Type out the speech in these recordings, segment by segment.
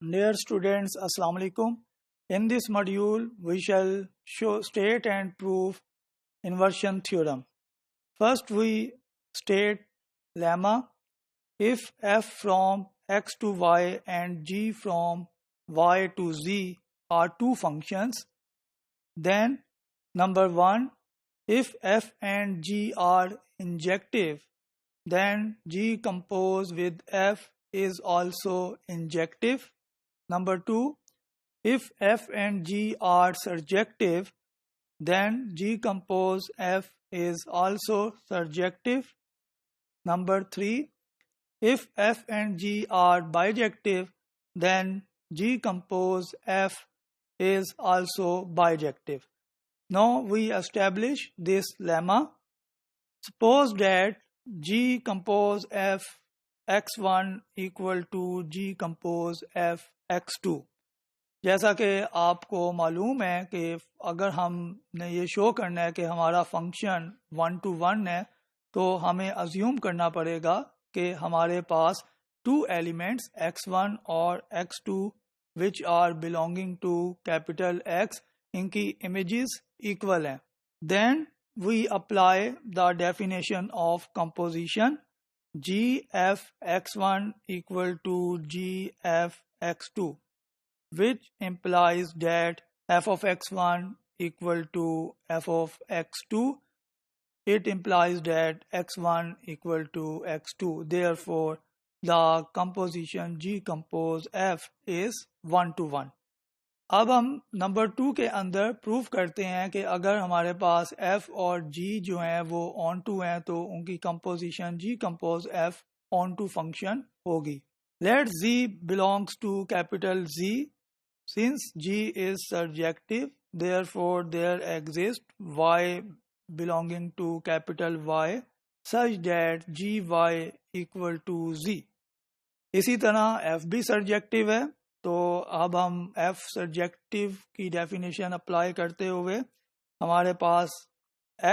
Dear students, Assalamu alaikum. In this module, we shall state and prove inversion theorem. First, we state lemma. If f from x to y and g from y to z are two functions, then number 1, if f and g are injective, then g composed with f is also injective. Number 2, if f and g are surjective, then g compose f is also surjective. Number 3, if f and g are bijective, then g compose f is also bijective. Now we establish this lemma. Suppose that g compose f x1 equal to g compose f x2. जैसा कि आपको मालूम है कि अगर हमने ये show करना है कि हमारा फंक्शन 1 to 1 है, तो हमें अज्यूम करना पड़ेगा कि हमारे पास टू एलिमेंट्स x1 और x2 which are belonging to capital X, इनकी इमेजेस इक्वल हैं. Then we apply the definition of composition g f x1 equal to g f x2, which implies that f of x1 equal to f of x2. It implies that x1 equal to x2. Therefore, the composition G compose f is 1 to 1. अब हम number 2 के अंदर prove करते हैं कि अगर हमारे पास f और g जो हैं वो ऑन टू हैं तो उनकी composition G compose f onto function होगी. Let z belongs to capital Z. Since G is surjective, therefore there exists y belonging to capital Y such that gy equal to z. इसी तरह f भी surjective है, तो अब हम f surjective की definition apply करते हुए हमारे पास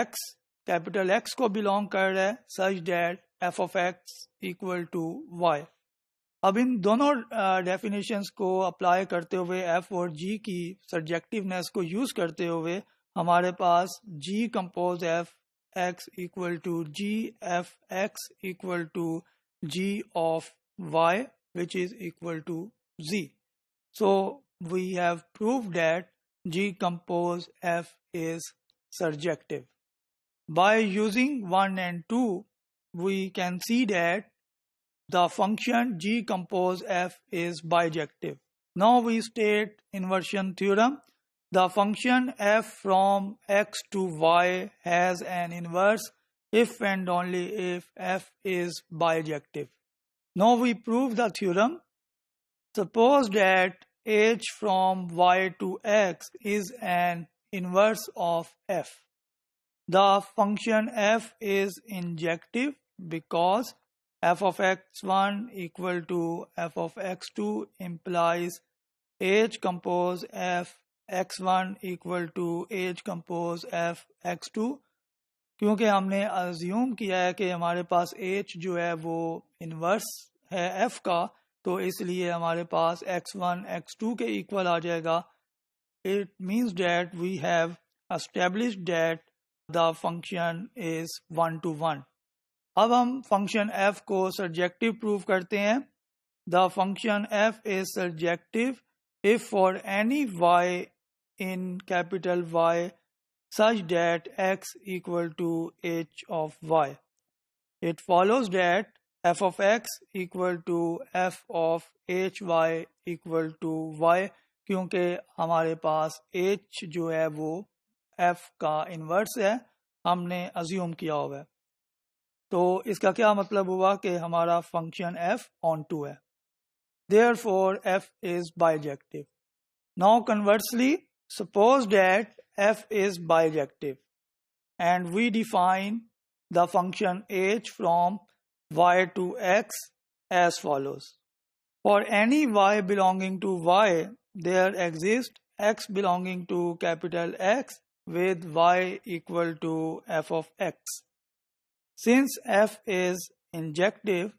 x कैपिटल X को बिलोंग कर रहा है such that f of x equal to y. अब इन दोनों डेफिनेशंस को अप्लाई करते हुए f और g की सब्जेक्टिवनेस को यूज करते हुए हमारे पास g compose f x equal to g f x equal to g of y which is equal to z. So we have proved that g compose f is surjective. By using 1 and 2, we can see that the function G compose f is bijective. Now we state inversion theorem. The function f from x to y has an inverse if and only if f is bijective. Now we prove the theorem. Suppose that h from y to x is an inverse of f. The function f is injective because f of x1 equal to f of x2 implies h compose f x1 equal to h compose f x2. क्योंकि हमने assume किया है कि हमारे पास h जो है वो inverse है f का, तो इसलिए हमारे पास x1 x2 के इक्वल आ जाएगा. It means that we have established that the function is 1 to 1. अब हम फंक्शन f को सर्जेक्टिव प्रूव करते हैं. The function f is surjective if for any y in capital Y such that x equal to h of y. It follows that f of x equal to f of hy equal to y, क्योंकि हमारे पास h जो है वो f का inverse है, हमने assume किया हुआ है. तो इसका क्या मतलब हुआ कि हमारा फंक्शन f ऑन टू है. Therefore f is bijective. Now conversely, suppose that f is bijective and we define the function h from y to x as follows. For any y belonging to y, there exists x belonging to capital X with y equal to f of x. Since f is injective,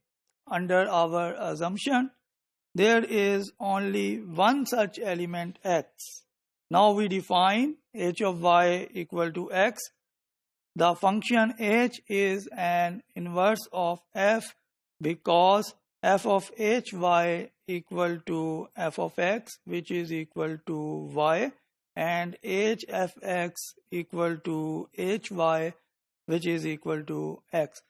under our assumption, there is only one such element x. Now we define h of y equal to x. The function h is an inverse of f because f of hy equal to f of x, which is equal to y, and hfx equal to hy, which is equal to x.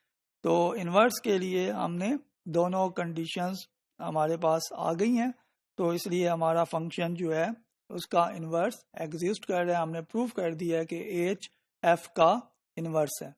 तो inverse के लिए हमने दोनों conditions हमारे पास आ गई हैं, तो इसलिए हमारा फंक्शन जो है उसका इन्वर्स एग्जिस्ट कर रहा है. हमने प्रूव कर दिया है कि एच एफ का इन्वर्स है.